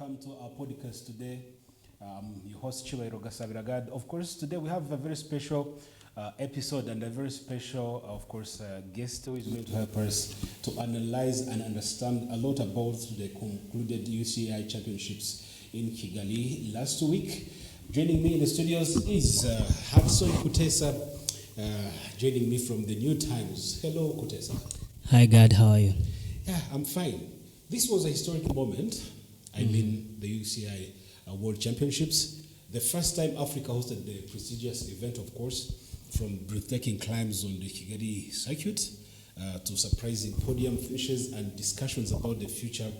welcome to our podcast today. Your host Chiba Irogasabiragad. Of course, today we have a very special episode and a very special, of course, guest who is going to help us to analyze and understand a lot about the concluded UCI championships in Kigali last week. Joining me in the studios is Hudson Kutesa, joining me from the New Times. Hello, Kutesa. Hi, God. How are you? Yeah, I'm fine. This was a historic moment. I mean, the UCI World Championships. The first time Africa hosted the prestigious event, of course, from breathtaking climbs on the Kigali circuit to surprising podium finishes and discussions about the future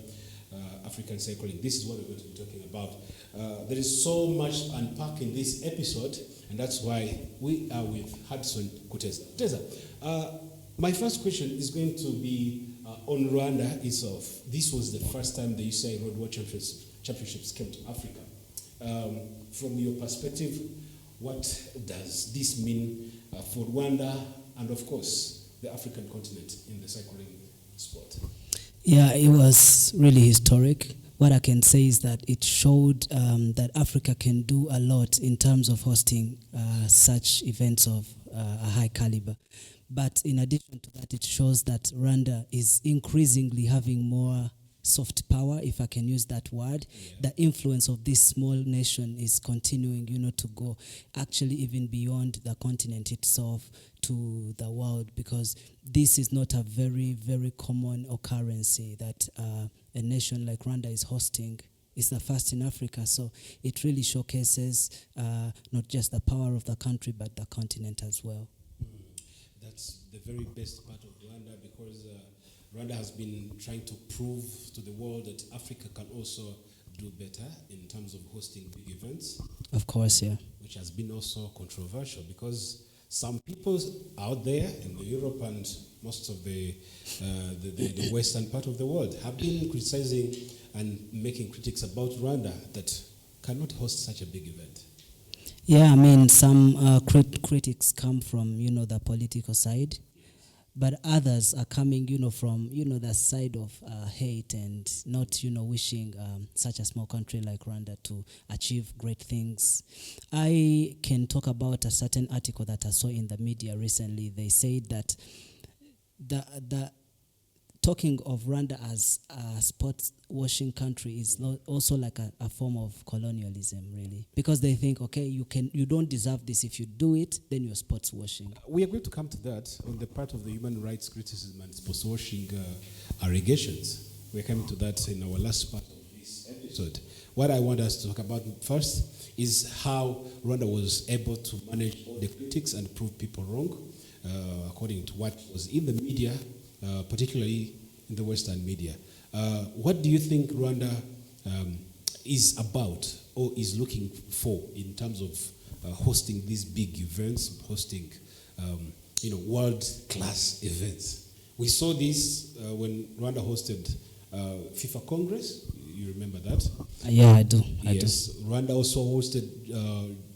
African cycling. This is what we're going to be talking about. There is so much to unpack in this episode, and that's why we are with Hudson Kutesa. Kutesa, my first question is going to be on Rwanda itself. This was the first time the UCI Road World Championships came to Africa. From your perspective, what does this mean for Rwanda and, of course, the African continent in the cycling sport? Yeah, it was really historic. What I can say is that it showed that Africa can do a lot in terms of hosting such events of a high caliber. But in addition to that, it shows that Rwanda is increasingly having more soft power, if I can use that word. Yeah. The influence of this small nation is continuing, to go actually even beyond the continent itself to the world, because this is not a very, very common occurrence that a nation like Rwanda is hosting. It's the first in Africa, so it really showcases not just the power of the country, but the continent as well. That's the very best part of Rwanda, because Rwanda has been trying to prove to the world that Africa can also do better in terms of hosting big events. Of course, yeah. Which has been also controversial, because some people out there in Europe and most of the western part of the world have been criticizing and making critiques about Rwanda that cannot host such a big event. Yeah, I mean, some critics come from, the political side, but others are coming, from, the side of hate and not, wishing such a small country like Rwanda to achieve great things. I can talk about a certain article that I saw in the media recently. They said that the talking of Rwanda as a sports washing country is also like a form of colonialism, really, because they think, okay, you don't deserve this. If you do it, then you're sports washing. We are going to come to that on the part of the human rights criticism and sports washing allegations. We're coming to that in our last part of this episode. What I want us to talk about first is how Rwanda was able to manage all the critics and prove people wrong, according to what was in the media, particularly in the Western media. What do you think Rwanda is about or is looking for in terms of hosting these big events, hosting world-class events? We saw this when Rwanda hosted FIFA Congress. You remember that? Yeah, I do. Yes. Rwanda also hosted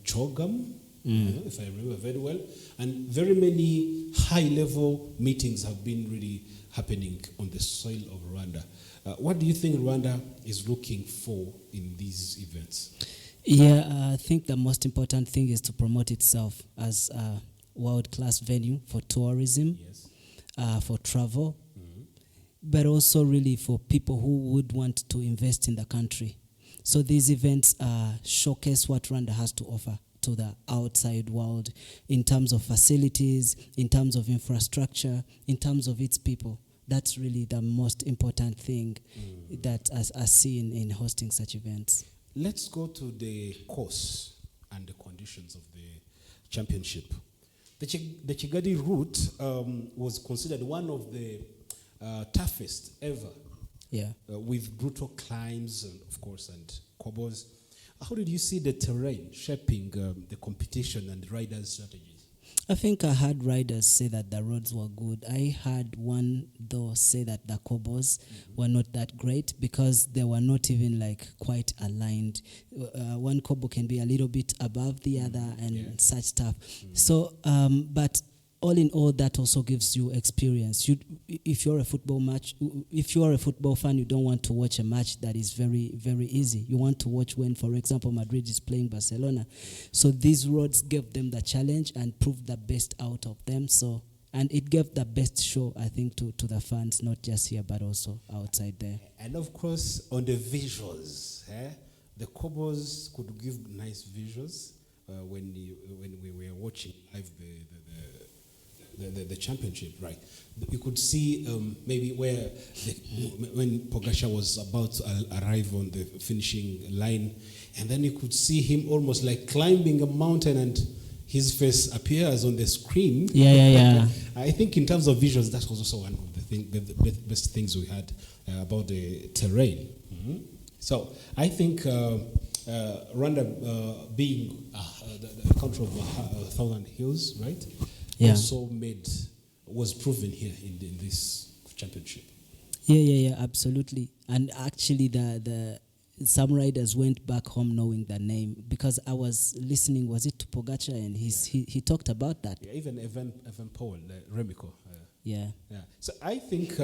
CHOGM, if I remember very well. And very many high-level meetings have been really happening on the soil of Rwanda. What do you think Rwanda is looking for in these events? Yeah, I think the most important thing is to promote itself as a world-class venue for tourism, yes, for travel, but also really for people who would want to invest in the country. So these events showcase what Rwanda has to offer to the outside world in terms of facilities, in terms of infrastructure, in terms of its people. That's really the most important thing that I see in hosting such events. Let's go to the course and the conditions of the championship. The Kigali route was considered one of the toughest ever. Yeah. With brutal climbs, and of course, and cobbles. How did you see the terrain shaping the competition and the riders' strategies? I think I heard riders say that the roads were good. I heard one, though, say that the cobbles were not that great because they were not even quite aligned. One cobble can be a little bit above the other and such stuff. So, but all in all, that also gives you experience. If you're a football fan, you don't want to watch a match that is very, very easy. You want to watch when, for example, Madrid is playing Barcelona. So these roads gave them the challenge and proved the best out of them. So, and it gave the best show, I think, to the fans, not just here, but also outside there. And of course, on the visuals, the Cobos could give nice visuals when we were watching live the championship, right? You could see maybe when Pogacar was about to arrive on the finishing line, and then you could see him almost like climbing a mountain, and his face appears on the screen. Yeah. I think in terms of visuals, that was also one of the best things we had about the terrain. Mm-hmm. So I think Rwanda being the country of 1,000 hills, right? Yeah. Also was proven here in this championship. Yeah, absolutely. And actually, some riders went back home knowing the name, because I was listening. Was it to Pogacar, and he talked about that. Yeah, even Evan Powell, Remco. Yeah. So I think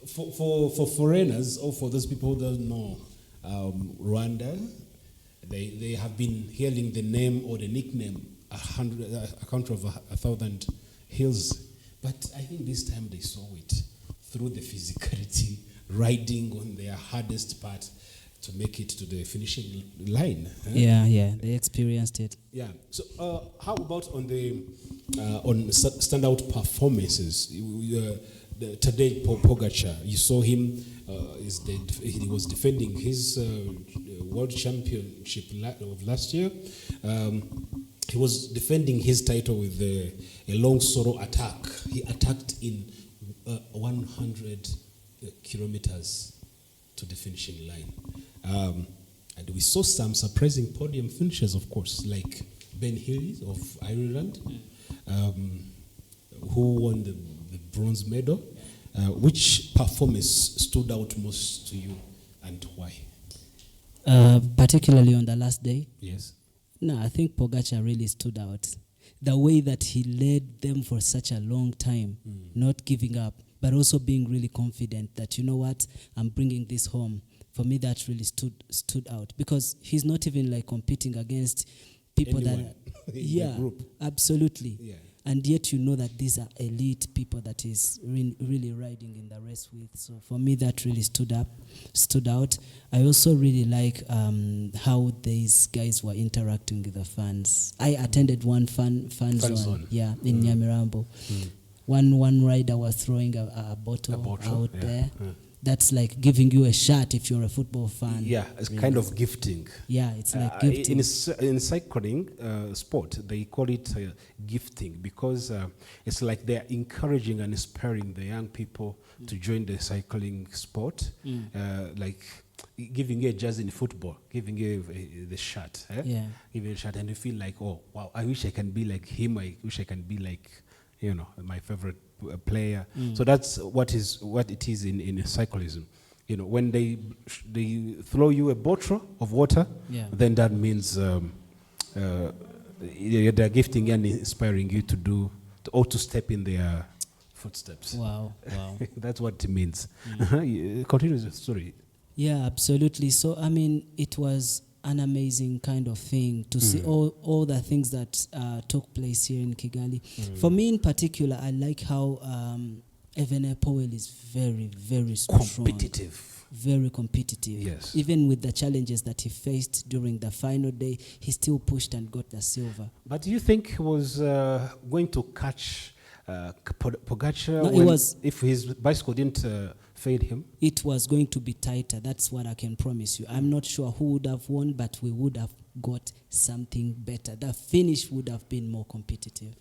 for foreigners, or for those people who don't know Rwanda, they have been hearing the name or the nickname a country of 1,000 hills, but I think this time they saw it through the physicality, riding on their hardest part to make it to the finishing line. Yeah, they experienced it. Yeah. So how about on the standout performances? Today, Pogacar, you saw him. He was defending his world championship of last year. He was defending his title with a long solo attack. He attacked in 100 kilometers to the finishing line. And we saw some surprising podium finishes, of course, like Ben Hill of Ireland, who won the bronze medal. Which performance stood out most to you, and why? Particularly on the last day? Yes. No, I think Pogacar really stood out. The way that he led them for such a long time, not giving up, but also being really confident that, you know what, I'm bringing this home. For me, that really stood out, because he's not even like competing against people Anyone in the group. Absolutely. Yeah. And yet you know that these are elite people that he's really riding in the race with. So for me, that really stood out. I also really like how these guys were interacting with the fans. I attended one fan zone. Yeah, in Nyamirambo. One rider was throwing a bottle out there. That's like giving you a shot if you're a football fan. Yeah, it's really kind of gifting. Yeah, it's like gifting. In cycling sport, they call it gifting, because it's like they're encouraging and inspiring the young people to join the cycling sport, like giving you a jazz in football, giving you the shot. Giving you a shot, and you feel like, oh, wow, I wish I can be like him. I wish I can be like, my favorite player. So that's what it is in cyclism. When they throw you a bottle of water, then that means they're gifting and inspiring you to step in their footsteps. Wow. That's what it means. Continue the story. Yeah, absolutely. So it was an amazing kind of thing to see all the things that took place here in Kigali. For me in particular, I like how Evan Powell is very, very strong. Competitive. Very competitive. Yes. Even with the challenges that he faced during the final day, he still pushed and got the silver. But do you think he was going to catch Pogacar if his bicycle didn't fade him? It was going to be tighter. That's what I can promise you. I'm not sure who would have won, but we would have got something better. The finish would have been more competitive.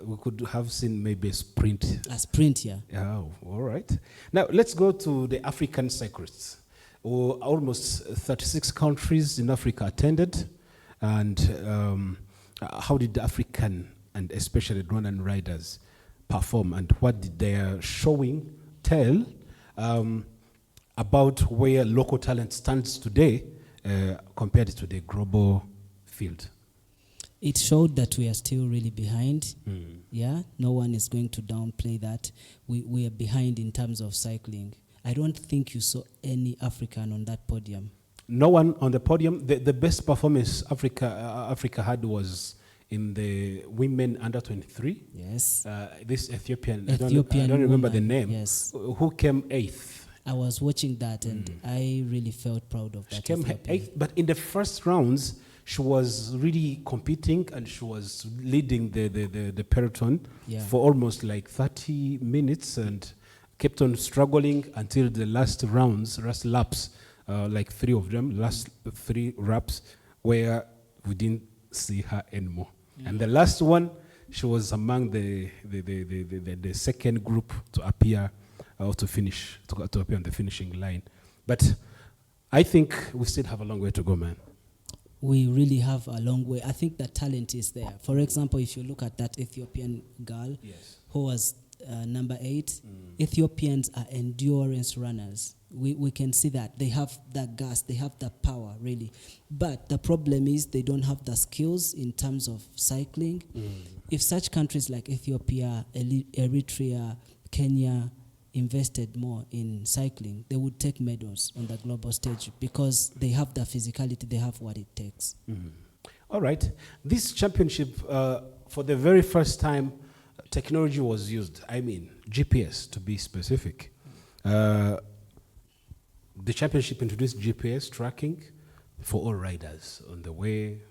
We could have seen maybe a sprint. A sprint, yeah. Oh, all right. Now, let's go to the African cyclists. Almost 36 countries in Africa attended. And how did the African and especially Rwandan riders perform, and what did their showing tell about where local talent stands today compared to the global field? It showed that we are still really behind. Yeah, no one is going to downplay that. We are behind in terms of cycling. I don't think you saw any African on that podium. No one on the podium. The best performance Africa had was in the women under 23. Yes. This Ethiopian, I Ethiopian don't remember the woman, name. yes. Who came eighth. I was watching that and I really felt proud of that. She came Ethiopian. eighth, but in the first rounds, she was really competing and she was leading the peloton for almost like 30 minutes and kept on struggling until the last laps, like three of them, last 3 laps, where we didn't see her anymore. And the last one, she was among the second group to appear or to finish, to appear on the finishing line. But I think we still have a long way to go, man. We really have a long way. I think the talent is there. For example, if you look at that Ethiopian girl who was number 8, Ethiopians are endurance runners. We can see that. They have that gas, they have that power, really. But the problem is they don't have the skills in terms of cycling. If such countries like Ethiopia, Eritrea, Kenya invested more in cycling, they would take medals on the global stage because they have the physicality, they have what it takes. All right. This championship, for the very first time, technology was used. I mean, GPS to be specific. The championship introduced GPS tracking for all riders on the way,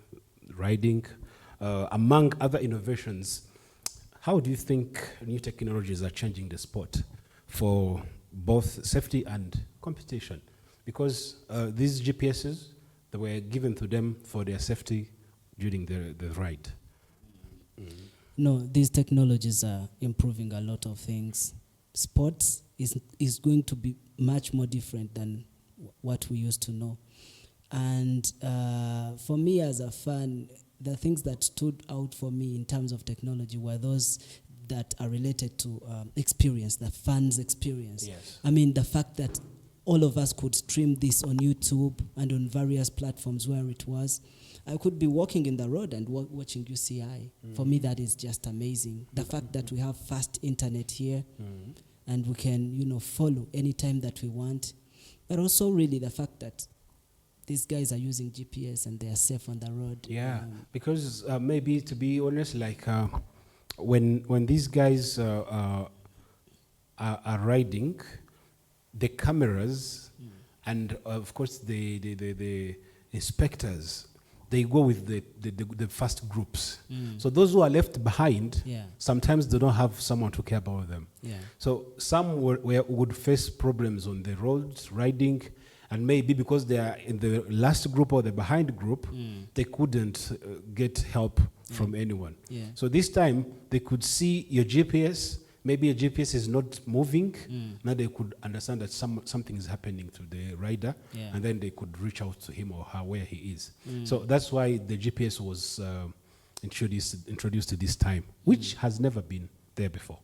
riding, among other innovations. How do you think new technologies are changing the sport for both safety and competition? Because these GPSs, they were given to them for their safety during the ride. No, these technologies are improving a lot of things. Sports is going to be much more different than what we used to know. And for me as a fan, the things that stood out for me in terms of technology were those that are related to experience, the fans' experience. Yes. I mean, the fact that all of us could stream this on YouTube and on various platforms where it was. I could be walking in the road and watching UCI. For me, that is just amazing. The fact that we have fast internet here and we can, follow anytime that we want. But also really the fact that these guys are using GPS and they are safe on the road. Yeah, because maybe to be honest, like when these guys are riding, the cameras and of course the inspectors, they go with the first groups. So those who are left behind, sometimes they don't have someone to care about them. So some would face problems on the roads, riding, and maybe because they are in the last group or the behind group, they couldn't get help from anyone. So this time, they could see your GPS. Maybe your GPS is not moving. Now they could understand that something is happening to the rider, and then they could reach out to him or her where he is. So that's why the GPS was introduced this time, which has never been there before.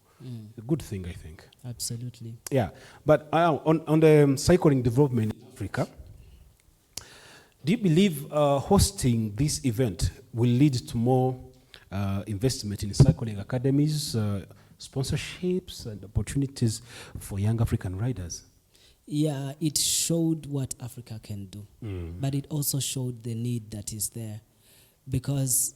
A good thing, I think. Absolutely. Yeah, but on the cycling development in Africa, do you believe hosting this event will lead to more investment in cycling academies, sponsorships and opportunities for young African riders? Yeah, it showed what Africa can do, but it also showed the need that is there, because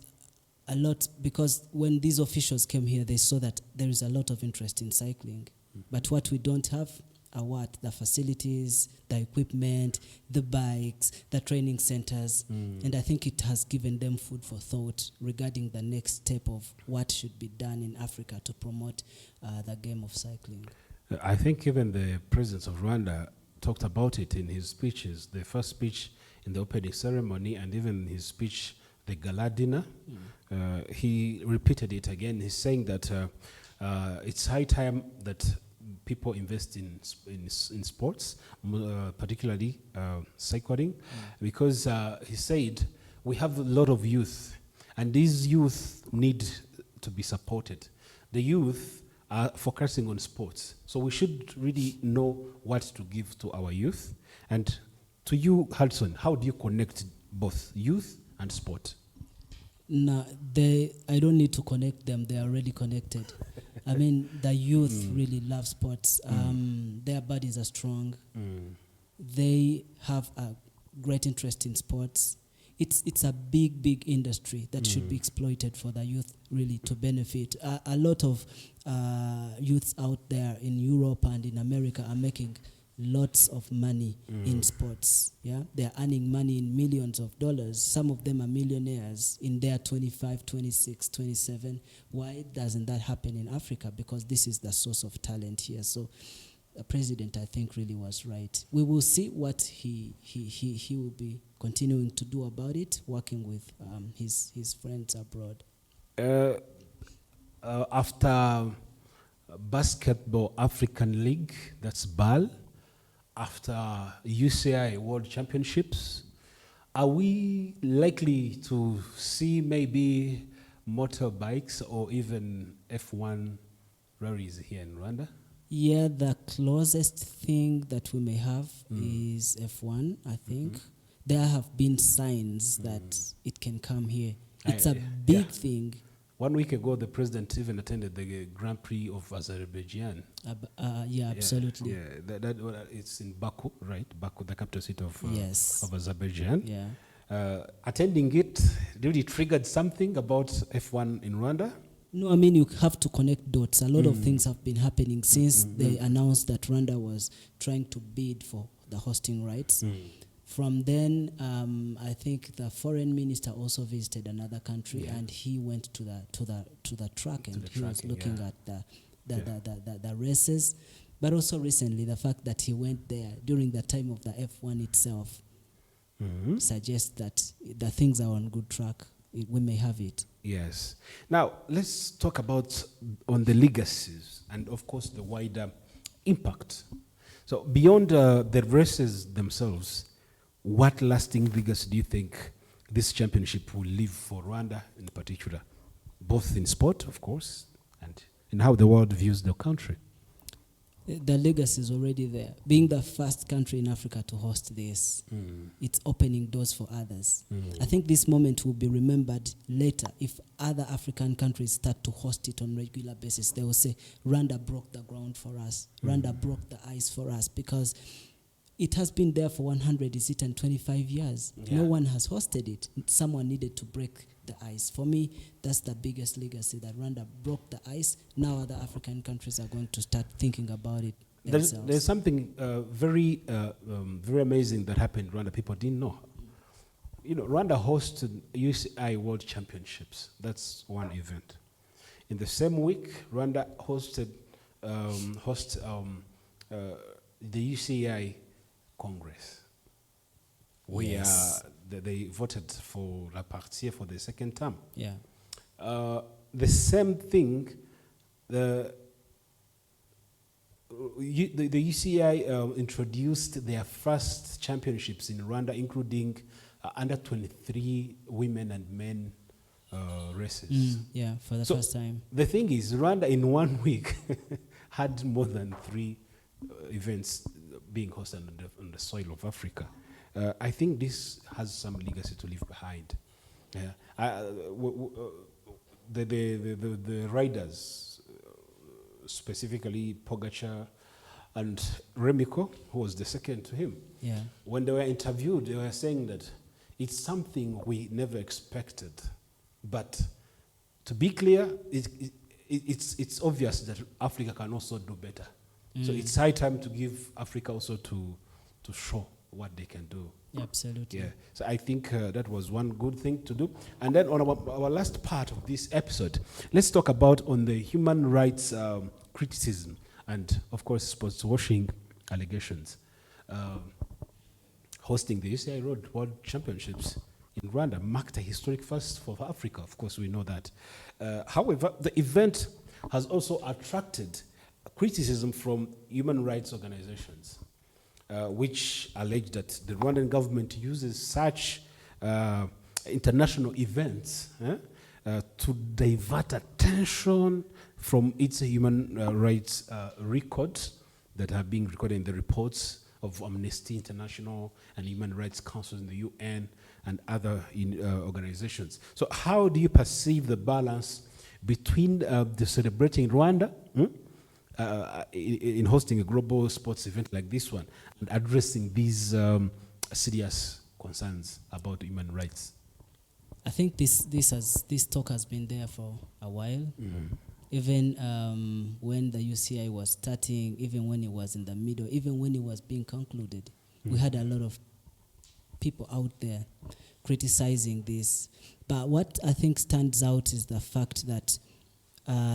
when these officials came here, they saw that there is a lot of interest in cycling, but what we don't have are the facilities, the equipment, the bikes, the training centers, and I think it has given them food for thought regarding the next step of what should be done in Africa to promote the game of cycling. I think even the president of Rwanda talked about it in his speeches, the first speech in the opening ceremony, and even his speech, the gala dinner. He repeated it again. He's saying that it's high time that people invest in sports, particularly cycling, because he said we have a lot of youth, and these youth need to be supported. The youth are focusing on sports, so we should really know what to give to our youth. And to you, Hudson, how do you connect both youth and sport? No, I don't need to connect them. They are already connected. I mean, the youth really love sports. Their bodies are strong. They have a great interest in sports. It's a big industry that should be exploited for the youth really to benefit. A lot of youths out there in Europe and in America are making lots of money in sports. Yeah, they're earning money in millions of dollars. Some of them are millionaires in their 25, 26, 27. Why doesn't that happen in Africa? Because this is the source of talent here. So the president, I think, really was right. We will see what he will be continuing to do about it, working with his friends abroad. After Basketball African League, that's BAL, after UCI World Championships, are we likely to see maybe motorbikes or even F1 rallies here in Rwanda? Yeah, the closest thing that we may have is F1, I think. There have been signs that it can come here. It's a big thing. 1 week ago, the president even attended the Grand Prix of Azerbaijan. Yeah, absolutely. Yeah, it's in Baku, right? Baku, the capital city of Azerbaijan. Yeah. Attending it really triggered something about F1 in Rwanda. No, I mean, you have to connect dots. A lot of things have been happening since they announced that Rwanda was trying to bid for the hosting rights. From then, I think the foreign minister also visited another country, and he went to the track, and he was looking at the races. But also recently, the fact that he went there during the time of the F1 itself suggests that the things are on good track. We may have it. Yes. Now, let's talk about on the legacies and, of course, the wider impact. So beyond the races themselves, what lasting legacy do you think this championship will leave for Rwanda in particular, both in sport, of course, and in how the world views the country? The legacy is already there. Being the first country in Africa to host this, it's opening doors for others. I think this moment will be remembered later. If other African countries start to host it on a regular basis, they will say, Rwanda broke the ground for us. Rwanda broke the ice for us, because it has been there for 125 years. Yeah. No one has hosted it. Someone needed to break the ice. For me, that's the biggest legacy, that Rwanda broke the ice. Now other African countries are going to start thinking about it themselves. There's something very amazing that happened in Rwanda people didn't know. You know, Rwanda hosted UCI World Championships. That's one event. In the same week, Rwanda hosted the UCI Congress, where they voted for La Partie for the second term. Yeah. The same thing, the UCI introduced their first championships in Rwanda, including under 23 women and men races. Yeah, for the first time. The thing is, Rwanda in 1 week had more than 3 events being hosted on the soil of Africa. I think this has some legacy to leave behind. The riders, specifically Pogacar and Remiko, who was the second to him, when they were interviewed, they were saying that it's something we never expected. But to be clear, it's obvious that Africa can also do better. So it's high time to give Africa also to show what they can do. Absolutely. Yeah. So I think that was one good thing to do. And then on our last part of this episode, let's talk about on the human rights criticism and, of course, sports washing allegations. Hosting the UCI World Championships in Rwanda marked a historic first for Africa. Of course, we know that. However, the event has also attracted criticism from human rights organizations, which allege that the Rwandan government uses such international events to divert attention from its human rights records that are being recorded in the reports of Amnesty International and Human Rights Council in the UN and other organizations. So how do you perceive the balance between the celebrating Rwanda in hosting a global sports event like this one and addressing these serious concerns about human rights? I think this talk has been there for a while. Even when the UCI was starting, even when it was in the middle, even when it was being concluded, we had a lot of people out there criticizing this. But what I think stands out is the fact that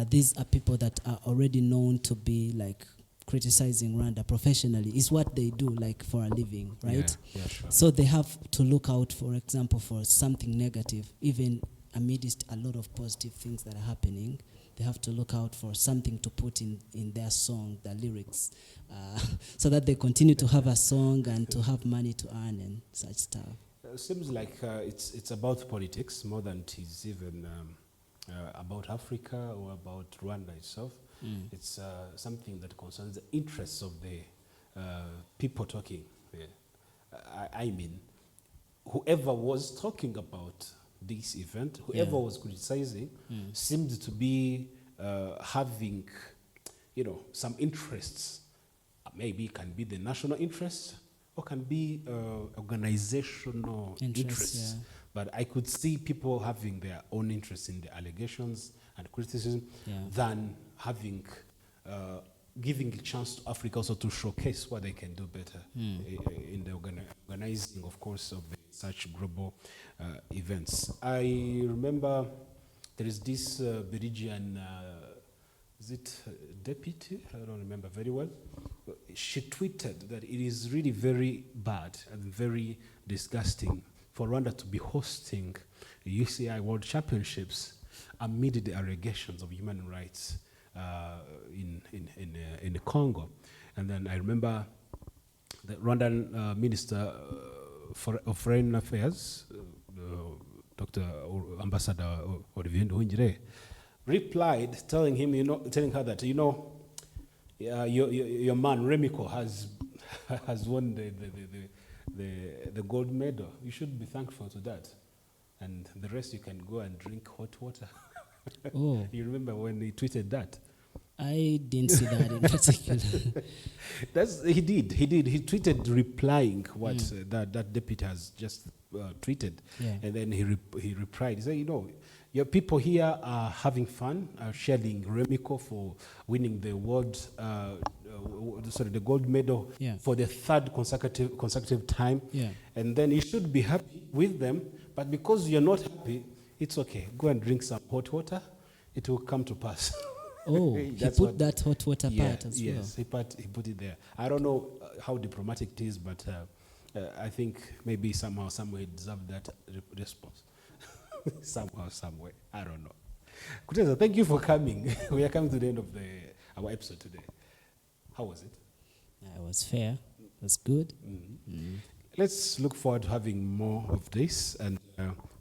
these are people that are already known to be like criticizing Rwanda professionally. It's what they do, like for a living, right? Yeah, sure. So they have to look out, for example, for something negative, even amidst a lot of positive things that are happening. They have to look out for something to put in their song, the lyrics, so that they continue to have a song and to have money to earn and such stuff. Seems like it's about politics more than it is even about Africa or about Rwanda itself. It's something that concerns the interests of the people talking. I mean, whoever was talking about this event, whoever was criticizing, seemed to be having, some interests. Maybe it can be the national interest or can be organizational interests. Yeah. But I could see people having their own interests in the allegations and criticism than having giving a chance to Africa also to showcase what they can do better in the organizing, of course, of such global events. I remember there is this Belgian, is it deputy? I don't remember very well. She tweeted that it is really very bad and very disgusting for Rwanda to be hosting the UCI World Championships amid the allegations of human rights in the Congo. And then I remember the Rwandan Minister of Foreign Affairs, Dr. Ambassador Olivier Nduhungirehe, replied, telling her that your man Remiko has won the gold medal. You should be thankful to that, and the rest you can go and drink hot water. Oh. You remember when he tweeted that? I didn't see that in particular. He did. He tweeted replying what that deputy has just tweeted, and then he replied. He said, your people here are having fun, sharing Remiko for winning the the gold medal for the third consecutive time. Yeah. And then you should be happy with them, but because you're not happy, it's okay. Go and drink some hot water. It will come to pass. Oh, he put that hot water part as well. Yes, he put it there. I don't know how diplomatic it is, but I think maybe somehow, somewhere, he deserved that response. Somehow, somewhere. I don't know. Kutesa, thank you for coming. We are coming to the end of our episode today. How was it? It was fair. It was good. Let's look forward to having more of this, and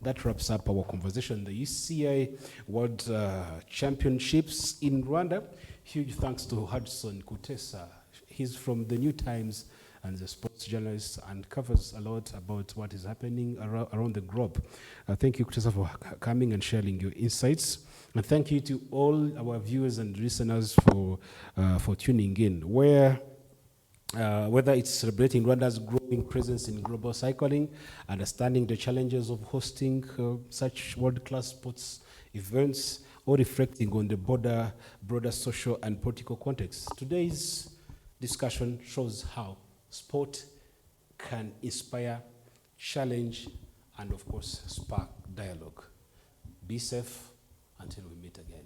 that wraps up our conversation. The UCI World Championships in Rwanda. Huge thanks to Hudson Kutesa. He's from the New Times and the sports journalist and covers a lot about what is happening around the globe. Thank you, Kutesa, for coming and sharing your insights. And thank you to all our viewers and listeners for tuning in. Whether it's celebrating Rwanda's growing presence in global cycling, understanding the challenges of hosting such world-class sports events, or reflecting on the broader social and political context. Today's discussion shows how sport can inspire, challenge, and of course, spark dialogue. Be safe until we meet again.